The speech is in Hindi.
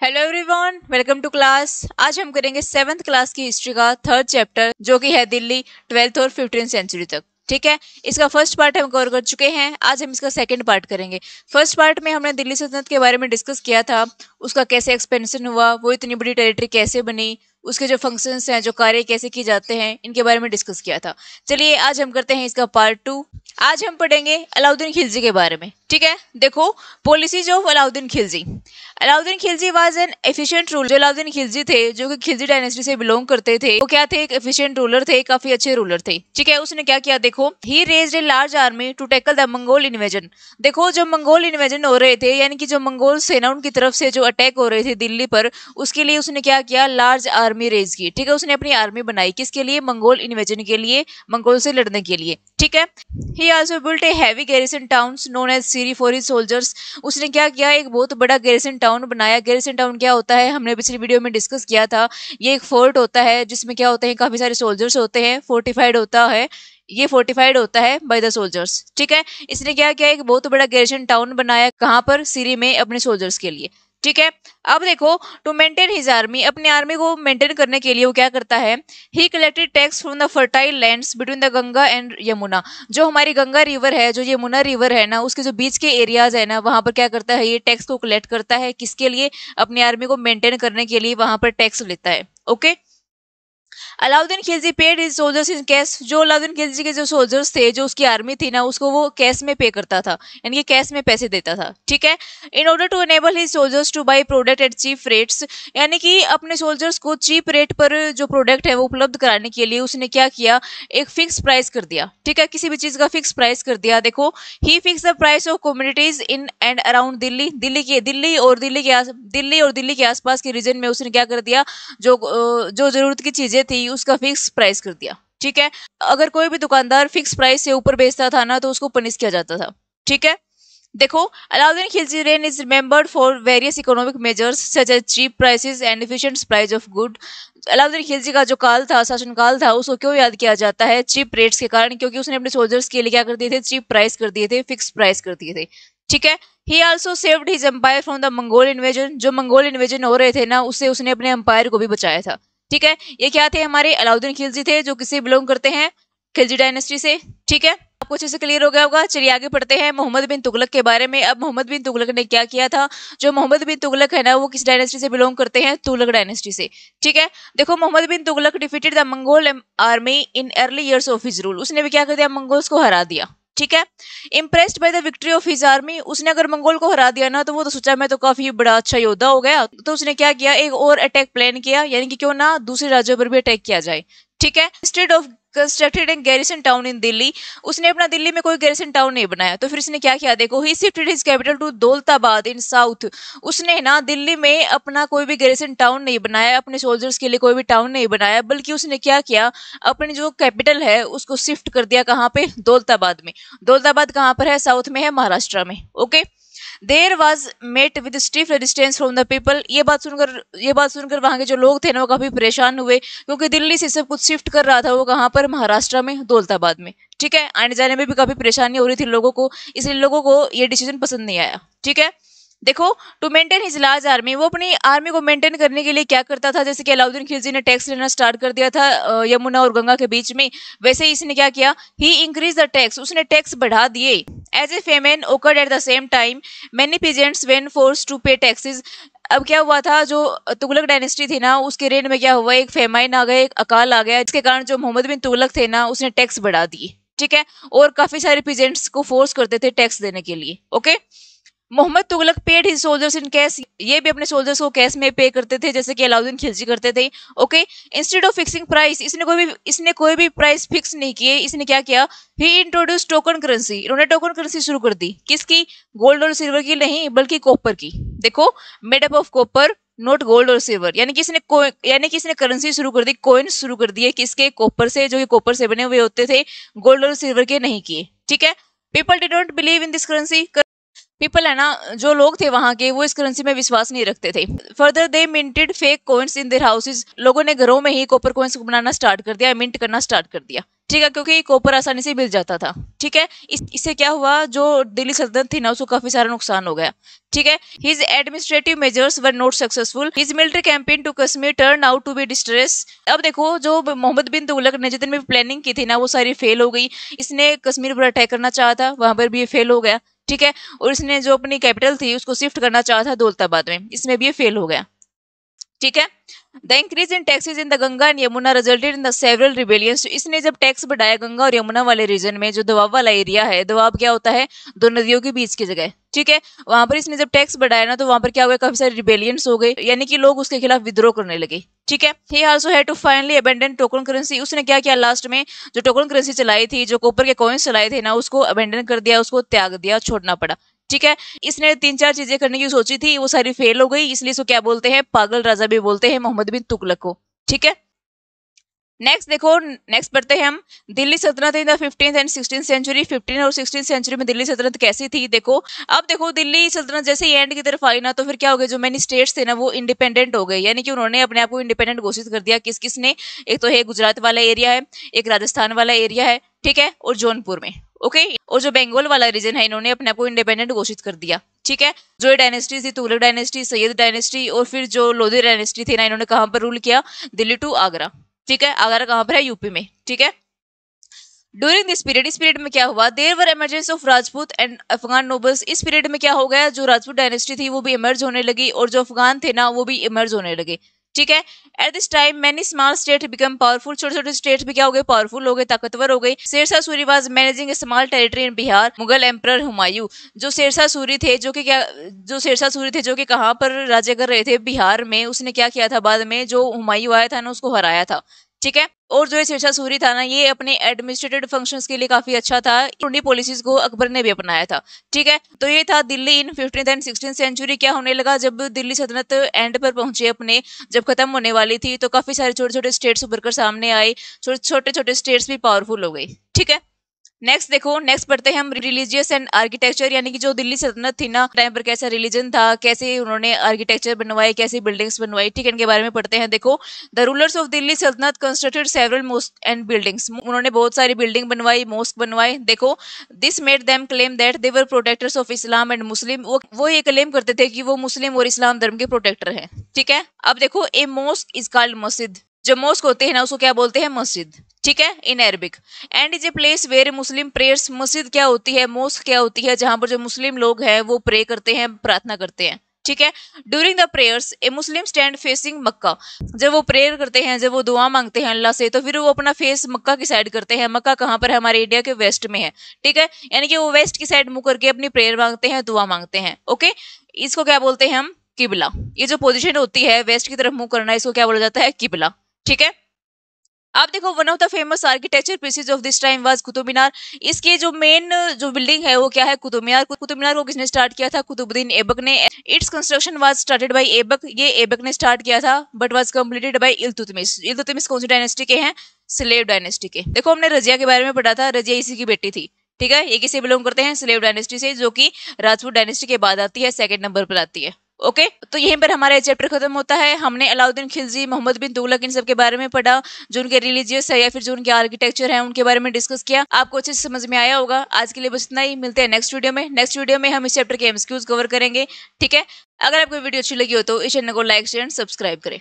Hello everyone, welcome to class. आज हम करेंगे 7th क्लास की हिस्ट्री का 3rd चैप्टर जो कि है दिल्ली 12th और 15th सेंचुरी तक। ठीक है, इसका फर्स्ट पार्ट हम कवर कर चुके हैं। आज हम इसका सेकंड पार्ट करेंगे। फर्स्ट पार्ट में हमने दिल्ली सल्तनत के बारे में डिस्कस किया था, उसका कैसे एक्सपेंशन हुआ, वो इतनी बड़ी टेरिटरी कैसे बनी, उसके जो फंक्शंस हैं, जो कार्य कैसे किए जाते हैं, इनके बारे में डिस्कस किया था। चलिए आज हम करते हैं इसका पार्ट 2। आज हम पढ़ेंगे अलाउद्दीन खिलजी के बारे में। ठीक है, देखो policies of Alauddin Khilji. Alauddin Khilji was an efficient ruler. जो अलाउद्दीन खिलजी थे, जो कि खिलजी डायनेस्टी से बिलोंग करते थे, वो क्या थे? एक एफिशिएंट रूलर थे, काफी अच्छे रूलर थे। ठीक है, उसने क्या किया? देखो, he raised a large army to tackle the Mongol invasion. देखो, जो मंगोल इन्वेजन हो रहे थे, यानी कि जो मंगोल सेना उनकी तरफ से जो अटैक हो रहे थे दिल्ली पर, उसके लिए उसने क्या किया? लार्ज आर्मी रेज की। ठीक है, उसने अपनी आर्मी बनाई, किसके लिए? मंगोल इन्वेजन के लिए, मंगोल से लड़ने के लिए। ठीक है, he also built a heavy garrison towns known as Siri for his soldiers. उसने क्या किया? एक बहुत बड़ा गैरिसन टाउन बनाया। गैरिसन टाउन क्या होता है? हमने पिछली वीडियो में डिस्कस किया था। ये एक फोर्ट होता है जिसमें क्या होते हैं? काफी सारे सोल्जर्स होते हैं। फोर्टिफाइड होता है, ये फोर्टिफाइड होता है बाय द सोल्जर्स। ठीक है, इसने क्या किया? एक बहुत बड़ा गैरिसन टाउन बनाया। कहां पर? सीरी में, अपने सोल्जर्स के लिए। ठीक है, अब देखो, टू मेंटेन हिज आर्मी, अपनी आर्मी को मेंटेन करने के लिए वो क्या करता है? ही collected tax from the fertile lands between the Ganga and Yamuna. जो हमारी गंगा रिवर है, जो यमुना रिवर है ना, उसके जो बीच के एरियाज है ना, वहां पर क्या करता है? ये टैक्स को कलेक्ट करता है। किसके लिए? अपनी आर्मी को मेंटेन करने के लिए वहां पर टैक्स लेता है। Okay, Alauddin Khilji paid his soldiers in cash. जो अलाउद्दीन खिलजी के जो सोल्जर्स थे, जो उसकी आर्मी थी ना, उसको वो कैश में पे करता था, यानी कि कैश में पैसे देता था। ठीक है, in order to enable his soldiers to buy product at cheap rates, यानी कि अपने सोल्जर्स को चीप रेट पर जो प्रोडक्ट है वो उपलब्ध कराने के लिए उसने क्या किया? एक फिक्स प्राइस कर दिया। ठीक है, किसी भी चीज का फिक्स प्राइस कर दिया। देखो, he fix the price of commodities in and around Delhi. Delhi और दिल्ली के आसपास के रीजन में उसने क्या कर दिया? जो जरूरत की चीजें थी उसका फिक्स प्राइस कर दिया। ठीक है, अगर कोई भी दुकानदार फिक्स प्राइस से ऊपर बेचता था ना, तो उसको पनिश किया जाता था। ठीक है, देखो, Alauddin Khilji reign is remembered for various economic measures such as cheap prices and efficient supply of good. Alauddin Khilji का जो काल था, शासनकाल था, उसको क्यों याद किया जाता है? चीप रेट्स के कारण, क्योंकि उसने अपने सोल्जर्स के लिए क्या कर दिए थे? चीप प्राइस कर दिए थे, फिक्स प्राइस कर दिए थे। ठीक है, he also saved his empire from the Mongol invasion. जो मंगोल इन्वेजन हो रहे थे ना, उससे उसने अपने एम्पायर को भी बचाया था। ठीक है, ये क्या थे? हमारे अलाउद्दीन खिलजी थे, जो किससे बिलोंग करते हैं? खिलजी डायनेस्टी से। ठीक है, आपको अच्छे से क्लियर हो गया होगा। चलिए आगे पढ़ते हैं मोहम्मद बिन तुगलक के बारे में। अब मोहम्मद बिन तुगलक ने क्या किया था? जो मोहम्मद बिन तुगलक है ना, वो किस डायनेस्टी से बिलोंग करते हैं? तुगलक डायनेस्टी से। ठीक है, देखो, Mohammad bin Tughlaq defeated the Mongol army in early years of his rule. उसने भी क्या कर दिया? मंगोल्स को हरा दिया। ठीक है, impressed by the victory of his army, उसने अगर मंगोल को हरा दिया ना, तो वो तो सोचा मैं तो काफी बड़ा अच्छा योद्धा हो गया, तो उसने क्या किया? एक और अटैक प्लान किया, यानी कि क्यों ना दूसरे राज्यों पर भी अटैक किया जाए। ठीक है, instead of constructed an garrison town in Delhi, उसने अपना दिल्ली में कोई गैरिसन टाउन नहीं बनाया, तो फिर इसने क्या किया? देखो, he shifted his capital to Daulatabad in south. उसने ना दिल्ली में अपना कोई भी गैरिसन टाउन नहीं बनाया, अपने सोल्जर्स के लिए कोई भी टाउन नहीं बनाया, बल्कि उसने क्या किया? अपनी जो कैपिटल है उसको शिफ्ट कर दिया। कहाँ पे? दौलताबाद में। दौलताबाद कहाँ पर है? साउथ में है, महाराष्ट्र में। Okay, there was met with stiff resistance from the people. ये बात सुनकर वहां के जो लोग थे ना, वो काफी परेशान हुए, क्योंकि दिल्ली से सब कुछ शिफ्ट कर रहा था वो कहाँ पर? महाराष्ट्र में, दौलताबाद में। ठीक है, आने जाने में भी काफी परेशानी हो रही थी लोगों को, इसलिए लोगों को ये डिसीजन पसंद नहीं आया। ठीक है, देखो, to maintain his large army, वो अपनी आर्मी को मेंटेन करने के लिए क्या करता था? जैसे कि अलाउद्दीन खिलजी ने टैक्स लेना स्टार्ट कर दिया था यमुना और गंगा के बीच में, वैसे ही इसने क्या किया? ही इंक्रीज द टैक्स, उसने टैक्स बढ़ा दिए। As a famine occurred at the same time, many peasants were forced to pay taxes. अब क्या हुआ था? जो तुगलक डायनेस्टी थी ना, उसके रेन में क्या हुआ? एक फेमाइन आ गया, एक अकाल आ गया, जिसके कारण जो मोहम्मद बिन तुगलक थे ना, उसने टैक्स बढ़ा दिए। ठीक है, और काफी सारे पीजेंट्स को फोर्स करते थे टैक्स देने के लिए। Okay, Mohammad Tughlaq paid his soldiers in cash, ये भी अपने सोल्जर्स को कैश में पे करते थे, जैसे कि अलाउद्दीन खिलजी करते थे। Okay, instead of fixing price, इसने कोई भी प्राइस फिक्स नहीं किए। इसने क्या किया? ही इंट्रोड्यूस टोकन करेंसी, इन्होंने टोकन करेंसी शुरू कर दी। किसकी? गोल्ड और सिल्वर की नहीं, बल्कि कॉपर की। देखो, made up of copper, note gold और सिल्वर, यानी कि इसने करेंसी शुरू कर दी, कॉइन शुरू कर दिए। किसके? कॉपर से, जो कि कॉपर से बने हुए होते थे, गोल्ड और सिल्वर के नहीं किए। ठीक है, people did not believe in this currency. People है ना, जो लोग थे वहां के, वो इस करेंसी में विश्वास नहीं रखते थे। Further they minted fake coins in their houses, लोगों ने घरों में ही कॉपर कॉइन्स को बनाना स्टार्ट कर दिया, मिंट करना स्टार्ट कर दिया। ठीक है, क्योंकि कॉपर आसानी से मिल जाता था। ठीक है, इससे क्या हुआ, जो दिल्ली सल्तनत थी ना उसको काफी सारा नुकसान हो गया। ठीक है, his administrative measures were not successful, his military campaign to Kashmir turn out to be distress. अब देखो, जो मोहम्मद बिन तुगलक ने जितने भी प्लानिंग की थी ना वो सारी फेल हो गई। इसने कश्मीर पर अटैक करना चाहा था, वहां पर भी ये फेल हो गया। ठीक है, और इसने जो अपनी कैपिटल थी उसको शिफ्ट करना चाहा था दौलताबाद में, इसमें भी ये फेल हो गया। ठीक है, the increase in taxes in the Ganga and Yamuna resulted in the several rebellions. इसने जब टैक्स बढ़ाया गंगा और यमुना वाले रीजन में, जो दोआब वाला एरिया है, दोआब क्या होता है, दो नदियों के बीच की जगह। ठीक है, वहां पर इसने जब टैक्स बढ़ाया ना तो वहां पर क्या हुआ, काफी सारे रिबेलियंस हो गए, यानी कि लोग उसके खिलाफ विद्रोह करने लगे। ठीक है, he also had to finally abandon token currency. उसने क्या किया लास्ट में, जो टोकन करेंसी चलाई थी, जो कॉपर के कॉइन्स चलाए थे ना, उसको अबेंडन कर दिया, उसको त्याग दिया, छोड़ना पड़ा। ठीक है, इसने 3-4 चीजें करने की सोची थी, वो सारी फेल हो गई, इसलिए इसको क्या बोलते हैं, पागल राजा भी बोलते हैं मोहम्मद बिन तुगलक को। ठीक है, नेक्स्ट देखो, नेक्स्ट पढ़ते हैं हम दिल्ली सल्तनत in the 15th and 16th century. 15 और 16th सेंचुरी में दिल्ली सल्तनत कैसी थी देखो। अब देखो, दिल्ली सल्तनत जैसे ही एंड की तरफ आई ना तो फिर क्या हो गया, जो मैनी स्टेट्स थे ना वो इंडिपेंडेंट हो गए, यानी कि उन्होंने अपने आप को इंडिपेंडेंट घोषित कर दिया। किस किसने, एक तो है गुजरात वाला एरिया है, एक राजस्थान वाला एरिया है, ठीक है, और जौनपुर में। ओके, और जो बंगाल वाला रीजन है, इन्होंने अपने आप को इंडिपेंडेंट घोषित कर दिया। ठीक है, जो डायनेस्टी थी, तुगलक डायनेस्टी, सैयद डायनेस्टी, और फिर जो लोधी डायनेस्टी थी ना, इन्होंने कहां पर रूल किया, दिल्ली टू आगरा। ठीक है, आगरा कहां पर है, यूपी में। ठीक है, ड्यूरिंग दिस पीरियड, इस पीरियड में क्या हुआ, there were emergence of Rajput and Afghan nobles. इस पीरियड में क्या हो गया, जो राजपूत डायनेस्टी थी वो भी इमर्ज होने लगी, और जो अफगान थे ना वो भी इमर्ज होने लगे। ठीक है, at this time many small state become powerful. छोटे छोटे स्टेट्स भी क्या हो गए, पावरफुल हो गए, ताकतवर हो गए। Sher Shah Suri was managing a small territory in Bihar. Mughal emperor Humayun, जो शेरशाह सूरी थे, जो कि क्या, जो शेरशाह सूरी थे जो कि कहां पर राज्य कर रहे थे, बिहार में। उसने क्या किया था, बाद में जो हुमायूं आया था ना उसको हराया था। ठीक है, और जो ये शेरशाह सूरी था ना, ये अपने एडमिनिस्ट्रेटिव फंक्शंस के लिए काफी अच्छा था। उन्हीं पॉलिसीज को अकबर ने भी अपनाया था। ठीक है, तो ये था दिल्ली इन 15th एंड 16th सेंचुरी। क्या होने लगा, जब दिल्ली सल्तनत एंड पर पहुंचे अपने, जब खत्म होने वाली थी, तो काफी सारे छोटे छोटे स्टेट्स उभर कर सामने आए, छोटे छोटे स्टेट्स भी पावरफुल हो गई। ठीक है, नेक्स्ट देखो, नेक्स्ट पढ़ते हैं हम रिलीजियस एंड आर्किटेक्चर, यानी कि जो दिल्ली सल्तनत थी ना टाइम पर कैसा रिलीजन था, कैसे उन्होंने आर्किटेक्चर बनवाए, कैसी बिल्डिंग्स बनवाई। ठीक है, इनके बारे में पढ़ते हैं। देखो, द रूलर्स ऑफ दिल्ली सल्तनत constructed several mosque and buildings. उन्होंने बहुत सारी बिल्डिंग बनवाई, मॉस्क बनवाए। देखो, this made them claim that they were protectors of Islam and Muslim. वो ये क्लेम करते थे कि वो मुस्लिम और इस्लाम धर्म के प्रोटेक्टर हैं। ठीक है, अब देखो, ए मॉस्क इज कॉल्ड मस्जिद। जो मॉस्क होते हैं ना उसको क्या बोलते हैं, मस्जिद। ठीक है, in Arabic. And is a place where Muslim prayers. मस्जिद क्या होती है, मॉस्क क्या होती है, जहां पर जो मुस्लिम लोग हैं वो प्रे करते हैं, प्रार्थना करते हैं। ठीक है, during the prayers a Muslim stand facing Mecca. जब वो प्रेयर करते हैं, जब वो दुआ मांगते हैं अल्लाह से, तो फिर वो अपना फेस मक्का की साइड करते हैं। मक्का कहाँ पर है, हमारे इंडिया के वेस्ट में है। ठीक है, यानी कि वो वेस्ट की साइड मुंह करके अपनी प्रेयर मांगते हैं, दुआ मांगते हैं। ओके, इसको क्या बोलते हैं हम, किबला। ये जो पोजीशन होती है वेस्ट की तरफ मुंह करना, इसको क्या बोला जाता है, किबला। ठीक है, आप देखो, one of the famous architecture pieces of this time was Qutub Minar. इसके जो मेन जो बिल्डिंग है वो क्या है, कुतुब मीनार। कुतुब मीनार को किसने स्टार्ट किया था, कुतुबुद्दीन ऐबक ने। Its construction was started by Aibak. ये ऐबक ने स्टार्ट किया था, but was completed by Iltutmish. Iltutmish कौन सी डायनेस्टी के हैं, स्लेव डायनेस्टी के। देखो, हमने रजिया के बारे में पढ़ा था, रजिया इसी की बेटी थी। ठीक है, ये किसे बिलोंग करते हैं, स्लेव डायनेस्टी से, जो कि राजपूत डायनेस्टी के बाद आती है, सेकंड नंबर पर आती है। ओके, तो यहीं पर हमारा चैप्टर खत्म होता है। हमने अलाउद्दीन खिलजी, मोहम्मद बिन तुगलक, इन सब के बारे में पढ़ा, जो उनके रिलीजियस है या फिर जो उनके आर्किटेक्चर है उनके बारे में डिस्कस किया। आपको अच्छे से समझ में आया होगा। आज के लिए बस इतना ही, मिलते हैं नेक्स्ट वीडियो में। नेक्स्ट वीडियो में हम इस चैप्टर के एमसीक्यूज कवर करेंगे। ठीक है, अगर आपको वीडियो अच्छी लगी हो तो इस चैनल को लाइक शेयर एंड सब्सक्राइब करें।